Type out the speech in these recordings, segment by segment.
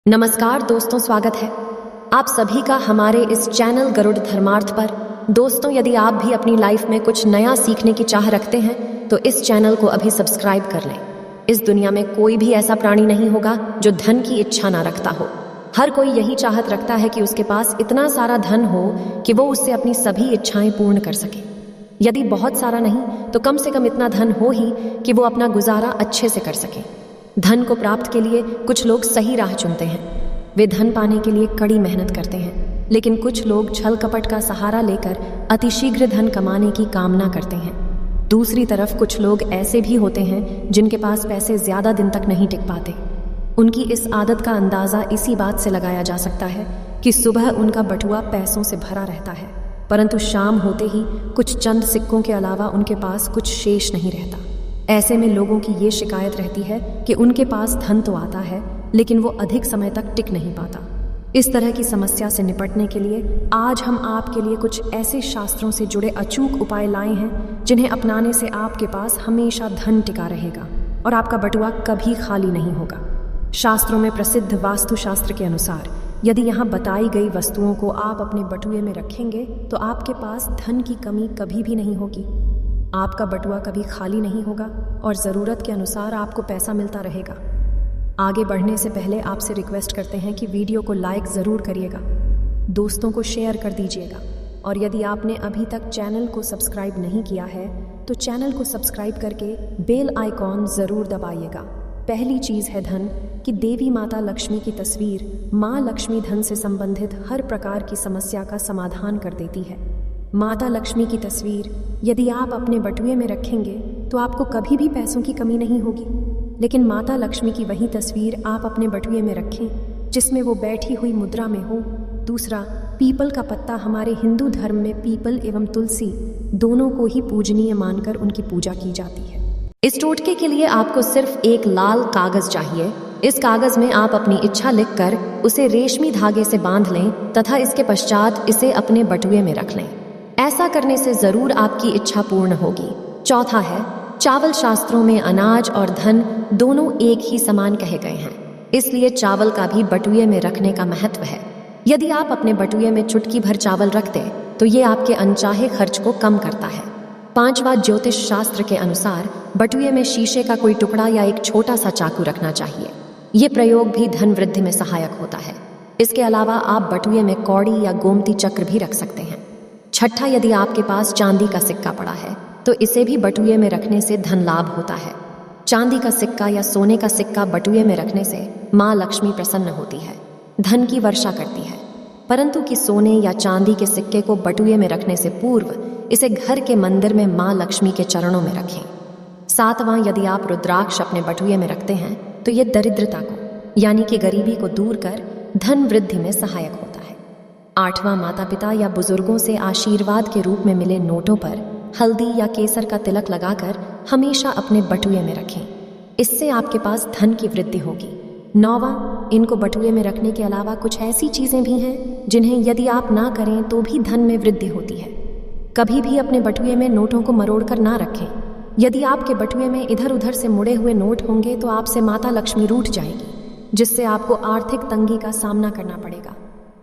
नमस्कार दोस्तों, स्वागत है आप सभी का हमारे इस चैनल गरुड़ धर्मार्थ पर। दोस्तों, यदि आप भी अपनी लाइफ में कुछ नया सीखने की चाह रखते हैं तो इस चैनल को अभी सब्सक्राइब कर लें। इस दुनिया में कोई भी ऐसा प्राणी नहीं होगा जो धन की इच्छा ना रखता हो। हर कोई यही चाहत रखता है कि उसके पास इतना सारा धन हो कि वो उससे अपनी सभी इच्छाएं पूर्ण कर सके। यदि बहुत सारा नहीं तो कम से कम इतना धन हो ही कि वो अपना गुजारा अच्छे से कर सके। धन को प्राप्त के लिए कुछ लोग सही राह चुनते हैं। वे धन पाने के लिए कड़ी मेहनत करते हैं, लेकिन कुछ लोग छल कपट का सहारा लेकर अतिशीघ्र धन कमाने की कामना करते हैं। दूसरी तरफ कुछ लोग ऐसे भी होते हैं जिनके पास पैसे ज्यादा दिन तक नहीं टिक पाते। उनकी इस आदत का अंदाजा इसी बात से लगाया जा सकता है कि सुबह उनका बटुआ पैसों से भरा रहता है, परंतु शाम होते ही कुछ चंद सिक्कों के अलावा उनके पास कुछ शेष नहीं रहता। ऐसे में लोगों की ये शिकायत रहती है कि उनके पास धन तो आता है लेकिन वो अधिक समय तक टिक नहीं पाता। इस तरह की समस्या से निपटने के लिए आज हम आपके लिए कुछ ऐसे शास्त्रों से जुड़े अचूक उपाय लाए हैं जिन्हें अपनाने से आपके पास हमेशा धन टिका रहेगा और आपका बटुआ कभी खाली नहीं होगा। शास्त्रों में प्रसिद्ध वास्तुशास्त्र के अनुसार यदि यहाँ बताई गई वस्तुओं को आप अपने बटुए में रखेंगे तो आपके पास धन की कमी कभी भी नहीं होगी। आपका बटुआ कभी खाली नहीं होगा और ज़रूरत के अनुसार आपको पैसा मिलता रहेगा। आगे बढ़ने से पहले आपसे रिक्वेस्ट करते हैं कि वीडियो को लाइक ज़रूर करिएगा, दोस्तों को शेयर कर दीजिएगा और यदि आपने अभी तक चैनल को सब्सक्राइब नहीं किया है तो चैनल को सब्सक्राइब करके बेल आइकॉन ज़रूर दबाइएगा। पहली चीज़ है धन कि देवी माता लक्ष्मी की तस्वीर माँ लक्ष्मी धन से संबंधित हर प्रकार की समस्या का समाधान कर देती है। माता लक्ष्मी की तस्वीर यदि आप अपने बटुए में रखेंगे तो आपको कभी भी पैसों की कमी नहीं होगी, लेकिन माता लक्ष्मी की वही तस्वीर आप अपने बटुए में रखें जिसमें वो बैठी हुई मुद्रा में हो। दूसरा, पीपल का पत्ता हमारे हिंदू धर्म में पीपल एवं तुलसी दोनों को ही पूजनीय मानकर उनकी पूजा की जाती है। इस टोटके के लिए आपको सिर्फ एक लाल कागज चाहिए। इस कागज में आप अपनी इच्छा लिखकर उसे रेशमी धागे से बांध लें तथा इसके पश्चात इसे अपने बटुए में रख लें। ऐसा करने से जरूर आपकी इच्छा पूर्ण होगी। चौथा है, चावल शास्त्रों में अनाज और धन दोनों एक ही समान कहे गए हैं, इसलिए चावल का भी बटुए में रखने का महत्व है। यदि आप अपने बटुए में चुटकी भर चावल रखते तो ये आपके अनचाहे खर्च को कम करता है। पांचवा, ज्योतिष शास्त्र के अनुसार बटुए में शीशे का कोई टुकड़ा या एक छोटा सा चाकू रखना चाहिए। ये प्रयोग भी धन वृद्धि में सहायक होता है। इसके अलावा आप बटुए में कौड़ी या गोमती चक्र भी रख सकते हैं। छठा, यदि आपके पास चांदी का सिक्का पड़ा है तो इसे भी बटुए में रखने से धन लाभ होता है। चांदी का सिक्का या सोने का सिक्का बटुए में रखने से माँ लक्ष्मी प्रसन्न होती है, धन की वर्षा करती है। परंतु कि सोने या चांदी के सिक्के को बटुए में रखने से पूर्व इसे घर के मंदिर में माँ लक्ष्मी के चरणों में रखें। सातवां, यदि आप रुद्राक्ष अपने बटुए में रखते हैं तो ये दरिद्रता को यानी कि गरीबी को दूर कर धन वृद्धि में सहायक होता है। आठवां, माता पिता या बुजुर्गों से आशीर्वाद के रूप में मिले नोटों पर हल्दी या केसर का तिलक लगाकर हमेशा अपने बटुए में रखें। इससे आपके पास धन की वृद्धि होगी। नौवां, इनको बटुए में रखने के अलावा कुछ ऐसी चीजें भी हैं जिन्हें यदि आप ना करें तो भी धन में वृद्धि होती है। कभी भी अपने बटुए में नोटों को मरोड़ कर ना रखें। यदि आपके बटुए में इधर उधर से मुड़े हुए नोट होंगे तो आपसे माता लक्ष्मी रूठ जाएगी, जिससे आपको आर्थिक तंगी का सामना करना पड़ेगा।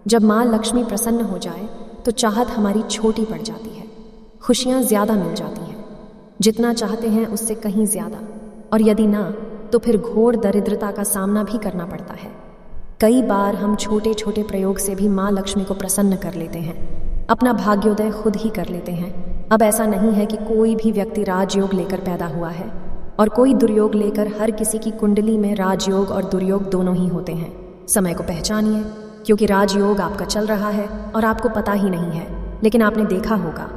जब माँ लक्ष्मी प्रसन्न हो जाए तो चाहत हमारी छोटी पड़ जाती है, खुशियाँ ज़्यादा मिल जाती हैं, जितना चाहते हैं उससे कहीं ज़्यादा, और यदि ना तो फिर घोर दरिद्रता का सामना भी करना पड़ता है। कई बार हम छोटे छोटे प्रयोग से भी माँ लक्ष्मी को प्रसन्न कर लेते हैं, अपना भाग्योदय खुद ही कर लेते हैं। अब ऐसा नहीं है कि कोई भी व्यक्ति राजयोग लेकर पैदा हुआ है और कोई दुर्योग लेकर। हर किसी की कुंडली में राजयोग और दुर्योग दोनों ही होते हैं। समय को पहचानिए, क्योंकि राजयोग आपका चल रहा है और आपको पता ही नहीं है। लेकिन आपने देखा होगा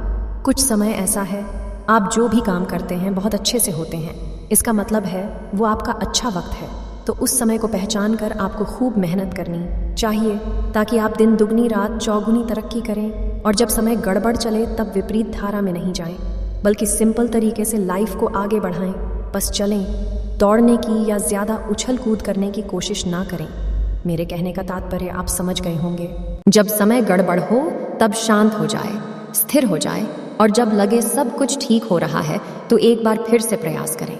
कुछ समय ऐसा है आप जो भी काम करते हैं बहुत अच्छे से होते हैं, इसका मतलब है वो आपका अच्छा वक्त है। तो उस समय को पहचान कर आपको खूब मेहनत करनी चाहिए ताकि आप दिन दुगनी रात चौगुनी तरक्की करें और जब समय गड़बड़ चले तब विपरीत धारा में नहीं जाएं, बल्कि सिंपल तरीके से लाइफ को आगे बढ़ाएं। बस चलें, दौड़ने की या ज़्यादा उछल कूद करने की कोशिश ना करें। मेरे कहने का तात्पर्य आप समझ गए होंगे। जब समय गड़बड़ हो तब शांत हो जाए, स्थिर हो जाए और जब लगे सब कुछ ठीक हो रहा है तो एक बार फिर से प्रयास करें।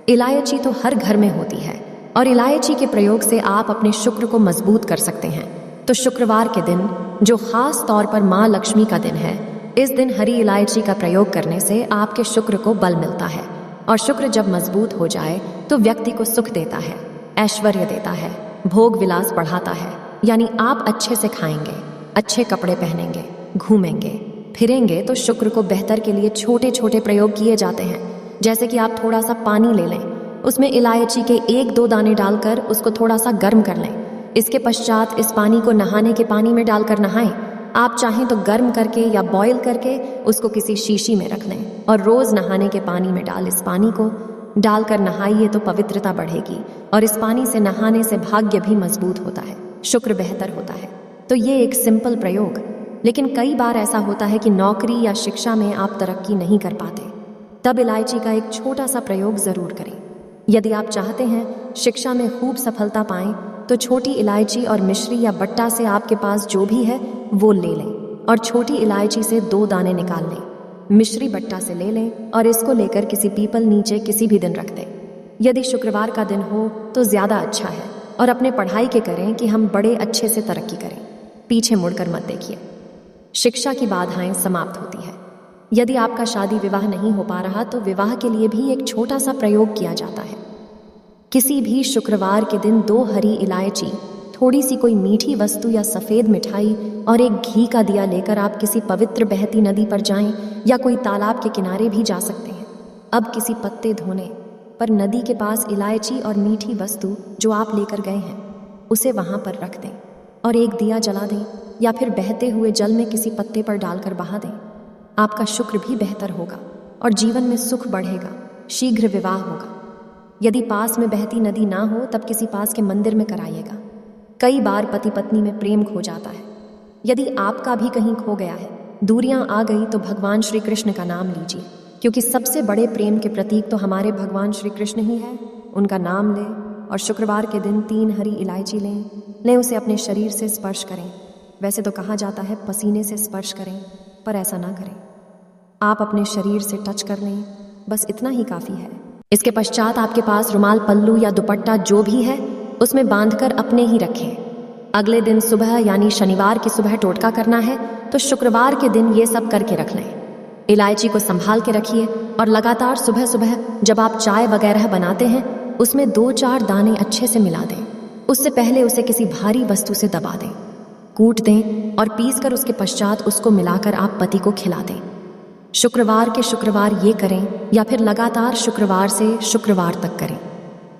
इलायची तो हर घर में होती है, और इलायची के प्रयोग से आप अपने शुक्र को मजबूत कर सकते हैं। तो शुक्रवार के दिन, जो खास तौर पर माँ लक्ष्मी का दिन है, इस दिन हरी इलायची का प्रयोग करने से आपके शुक्र को बल मिलता है। और शुक्र जब मजबूत हो जाए तो व्यक्ति को सुख देता है, ऐश्वर्य देता है, भोग विलास बढ़ाता है। यानी आप अच्छे से खाएंगे, अच्छे कपड़े पहनेंगे, घूमेंगे फिरेंगे तो शुक्र को बेहतर के लिए छोटे छोटे प्रयोग किए जाते हैं। जैसे कि आप थोड़ा सा पानी ले लें, उसमें इलायची के 1-2 दाने डालकर उसको थोड़ा सा गर्म कर लें। इसके पश्चात इस पानी को नहाने के पानी में डालकर नहाएं। आप चाहें तो गर्म करके या बॉयल करके उसको किसी शीशी में रख लें और रोज नहाने के पानी में इस पानी को डालकर नहाइए तो पवित्रता बढ़ेगी और इस पानी से नहाने से भाग्य भी मजबूत होता है, शुक्र बेहतर होता है। तो ये एक सिंपल प्रयोग, लेकिन कई बार ऐसा होता है कि नौकरी या शिक्षा में आप तरक्की नहीं कर पाते, तब इलायची का एक छोटा सा प्रयोग जरूर करें। यदि आप चाहते हैं शिक्षा में खूब सफलता पाएं तो छोटी इलायची और मिश्री या बट्टा से आपके पास जो भी है वो ले लें और छोटी इलायची से 2 दाने निकाल लें। मिश्री बट्टा से ले लें और इसको लेकर किसी पीपल नीचे किसी भी दिन रख दें। यदि शुक्रवार का दिन हो तो ज़्यादा अच्छा है और अपने पढ़ाई के करें कि हम बड़े अच्छे से तरक्की करें। पीछे मुड़कर मत देखिए। शिक्षा की बाधाएं समाप्त होती है। यदि आपका शादी विवाह नहीं हो पा रहा तो विवाह के लिए भी एक छोटा सा प्रयोग किया जाता है। किसी भी शुक्रवार के दिन 2 हरी इलायची, थोड़ी सी कोई मीठी वस्तु या सफ़ेद मिठाई और एक घी का दिया लेकर आप किसी पवित्र बहती नदी पर जाएं या कोई तालाब के किनारे भी जा सकते हैं। अब किसी पत्ते धोने पर नदी के पास इलायची और मीठी वस्तु जो आप लेकर गए हैं उसे वहाँ पर रख दें और एक दिया जला दें या फिर बहते हुए जल में किसी पत्ते पर डालकर बहा दें। आपका शुक्र भी बेहतर होगा और जीवन में सुख बढ़ेगा, शीघ्र विवाह होगा। यदि पास में बहती नदी ना हो तब किसी पास के मंदिर में कराइएगा। कई बार पति पत्नी में प्रेम खो जाता है। यदि आपका भी कहीं खो गया है, दूरियां आ गई, तो भगवान श्री कृष्ण का नाम लीजिए, क्योंकि सबसे बड़े प्रेम के प्रतीक तो हमारे भगवान श्री कृष्ण ही है। उनका नाम लें और शुक्रवार के दिन 3 हरी इलायची लें, उसे अपने शरीर से स्पर्श करें। वैसे तो कहा जाता है पसीने से स्पर्श करें, पर ऐसा ना करें। आप अपने शरीर से टच कर लें, बस इतना ही काफ़ी है। इसके पश्चात आपके पास रुमाल, पल्लू या दुपट्टा जो भी है उसमें बांधकर अपने ही रखें। अगले दिन सुबह यानी शनिवार की सुबह टोटका करना है, तो शुक्रवार के दिन ये सब करके रख लें। इलायची को संभाल के रखिए और लगातार सुबह सुबह जब आप चाय वगैरह बनाते हैं उसमें 2-4 दाने अच्छे से मिला दें। उससे पहले उसे किसी भारी वस्तु से दबा दें, कूट दें और पीस कर उसके पश्चात उसको मिलाकर आप पति को खिला दें। शुक्रवार के शुक्रवार ये करें या फिर लगातार शुक्रवार से शुक्रवार तक करें।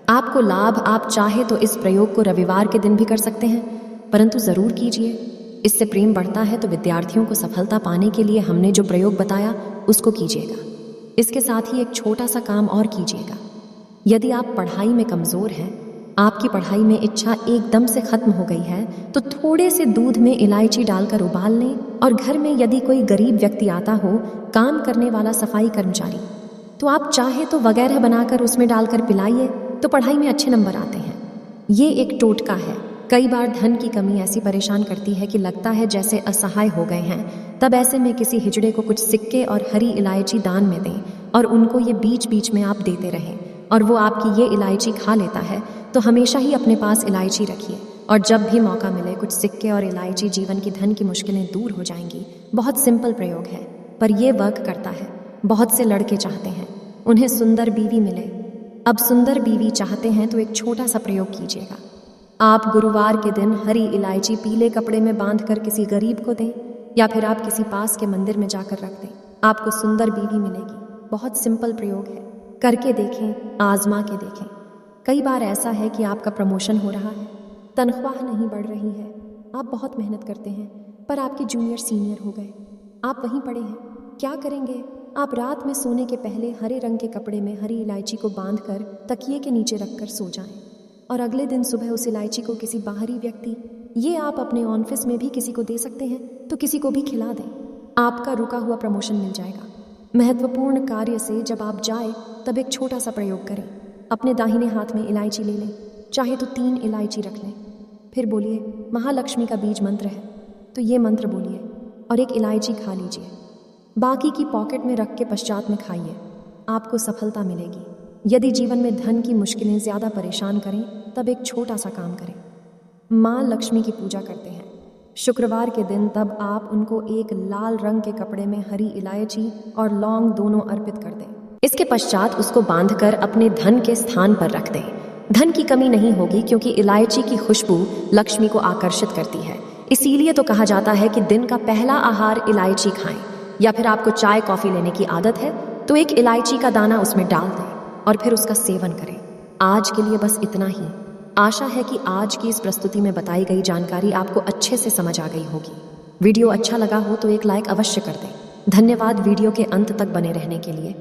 आपको लाभ, आप चाहे तो इस प्रयोग को रविवार के दिन भी कर सकते हैं, परंतु ज़रूर कीजिए। इससे प्रेम बढ़ता है। तो विद्यार्थियों को सफलता पाने के लिए हमने जो प्रयोग बताया उसको कीजिएगा। इसके साथ ही एक छोटा सा काम और कीजिएगा। यदि आप पढ़ाई में कमज़ोर हैं, आपकी पढ़ाई में इच्छा एकदम से खत्म हो गई है, तो थोड़े से दूध में इलायची डालकर उबाल लें और घर में यदि कोई गरीब व्यक्ति आता हो, काम करने वाला सफाई कर्मचारी, तो आप चाहे तो वगैरह बनाकर उसमें डालकर पिलाइए, तो पढ़ाई में अच्छे नंबर आते हैं। ये एक टोटका है। कई बार धन की कमी ऐसी परेशान करती है कि लगता है जैसे असहाय हो गए हैं। तब ऐसे में किसी हिजड़े को कुछ सिक्के और हरी इलायची दान में दें और उनको ये बीच बीच में आप देते रहें और वो आपकी ये इलायची खा लेता है। तो हमेशा ही अपने पास इलायची रखिए और जब भी मौका मिले कुछ सिक्के और इलायची, जीवन की धन की मुश्किलें दूर हो जाएंगी। बहुत सिंपल प्रयोग है पर यह वर्क करता है। बहुत से लड़के चाहते हैं उन्हें सुंदर बीवी मिले। अब सुंदर बीवी चाहते हैं तो एक छोटा सा प्रयोग कीजिएगा। आप गुरुवार के दिन हरी इलायची पीले कपड़े में बांधकर किसी गरीब को दें या फिर आप किसी पास के मंदिर में जाकर रख दें। आपको सुंदर बीवी मिलेगी। बहुत सिंपल प्रयोग है, करके देखें, आजमा के देखें। कई बार ऐसा है कि आपका प्रमोशन हो रहा है, तनख्वाह नहीं बढ़ रही है, आप बहुत मेहनत करते हैं पर आपके जूनियर सीनियर हो गए, आप वहीं पड़े हैं। क्या करेंगे? आप रात में सोने के पहले हरे रंग के कपड़े में हरी इलायची को बांधकर तकिए के नीचे रखकर सो जाएं और अगले दिन सुबह उस इलायची को किसी बाहरी व्यक्ति, ये आप अपने ऑफिस में भी किसी को दे सकते हैं, तो किसी को भी खिला दें। आपका रुका हुआ प्रमोशन मिल जाएगा। महत्वपूर्ण कार्य से जब आप जाए तब एक छोटा सा प्रयोग करें। अपने दाहिने हाथ में इलायची ले लें, चाहे तो 3 इलायची रख लें। फिर बोलिए महालक्ष्मी का बीज मंत्र है, तो ये मंत्र बोलिए और एक इलायची खा लीजिए। बाकी की पॉकेट में रख के पश्चात में खाइए। आपको सफलता मिलेगी। यदि जीवन में धन की मुश्किलें ज़्यादा परेशान करें तब एक छोटा सा काम करें। माँ लक्ष्मी की पूजा करते हैं शुक्रवार के दिन, तब आप उनको एक लाल रंग के कपड़े में हरी इलायची और लौंग दोनों अर्पित कर दें। इसके पश्चात उसको बांधकर अपने धन के स्थान पर रख दें। धन की कमी नहीं होगी, क्योंकि इलायची की खुशबू लक्ष्मी को आकर्षित करती है। इसीलिए तो कहा जाता है कि दिन का पहला आहार इलायची खाएं। या फिर आपको चाय कॉफी लेने की आदत है तो एक इलायची का दाना उसमें डाल दें और फिर उसका सेवन करें। आज के लिए बस इतना ही। आशा है कि आज की इस प्रस्तुति में बताई गई जानकारी आपको अच्छे से समझ आ गई होगी। वीडियो अच्छा लगा हो तो एक लाइक अवश्य कर दें। धन्यवाद वीडियो के अंत तक बने रहने के लिए।